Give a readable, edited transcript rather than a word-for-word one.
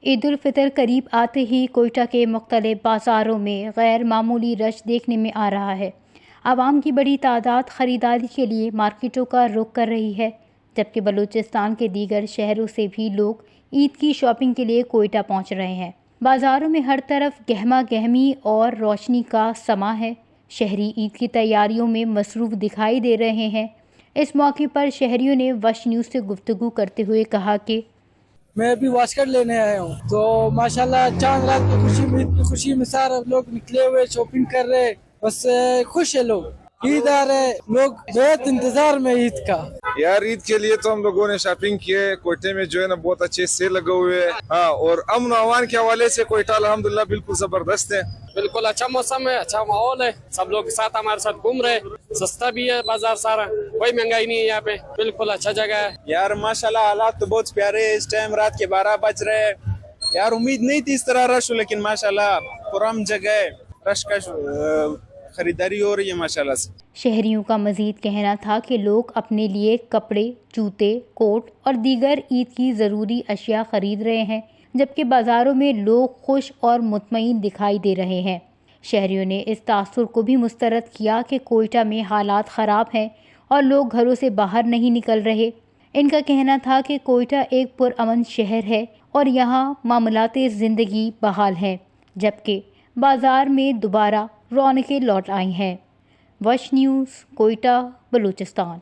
عید الفطر قریب آتے ہی کوئٹہ کے مختلف بازاروں میں غیر معمولی رش دیکھنے میں آ رہا ہے۔ عوام کی بڑی تعداد خریداری کے لیے مارکیٹوں کا رخ کر رہی ہے، جبکہ بلوچستان کے دیگر شہروں سے بھی لوگ عید کی شاپنگ کے لیے کوئٹہ پہنچ رہے ہیں۔ بازاروں میں ہر طرف گہما گہمی اور روشنی کا سما ہے۔ شہری عید کی تیاریوں میں مصروف دکھائی دے رہے ہیں۔ اس موقع پر شہریوں نے وش نیوز سے گفتگو کرتے ہوئے کہا کہ میں ابھی واسکٹ لینے آیا ہوں، تو ماشاءاللہ چاند رات کی خوشی میں عید کی خوشی میں سارے لوگ نکلے ہوئے شاپنگ کر رہے، بس خوش ہے لوگ، عید آ رہے، لوگ بہت انتظار میں عید کا۔ یار عید کے لیے تو ہم لوگوں نے شاپنگ کی ہے، کوئٹے میں جو ہے نا بہت اچھے سیل لگے ہوئے ہیں، ہاں، اور امن و امان کے حوالے سے کوئٹہ الحمدللہ بالکل زبردست ہے۔ بالکل اچھا موسم ہے، اچھا ماحول ہے، سب لوگ ساتھ ہمارے ساتھ گھوم رہے، سستا بھی ہے بازار سارا، کوئی مہنگائی نہیں ہے یہاں پہ، بالکل اچھا جگہ ہے۔ یار ماشاءاللہ حالات تو بہت پیارے ہیں، اس ٹائم رات کے 12 بج رہے، یار امید نہیں تھی اس طرح رش ہو، لیکن ماشاءاللہ پرام جگہ ہے، رش کا خریداری ہو رہی ہے ماشاءاللہ سے۔ شہریوں کا مزید کہنا تھا کہ لوگ اپنے لیے کپڑے، جوتے، کوٹ اور دیگر عید کی ضروری اشیاء خرید رہے ہیں، جبکہ بازاروں میں لوگ خوش اور مطمئن دکھائی دے رہے ہیں۔ شہریوں نے اس تاثر کو بھی مسترد کیا کہ کوئٹہ میں حالات خراب ہیں اور لوگ گھروں سے باہر نہیں نکل رہے۔ ان کا کہنا تھا کہ کوئٹہ ایک پرامن شہر ہے اور یہاں معاملات زندگی بحال ہیں، جبکہ بازار میں دوبارہ رونقیں لوٹ آئی ہیں۔ وش نیوز، کوئٹہ، بلوچستان۔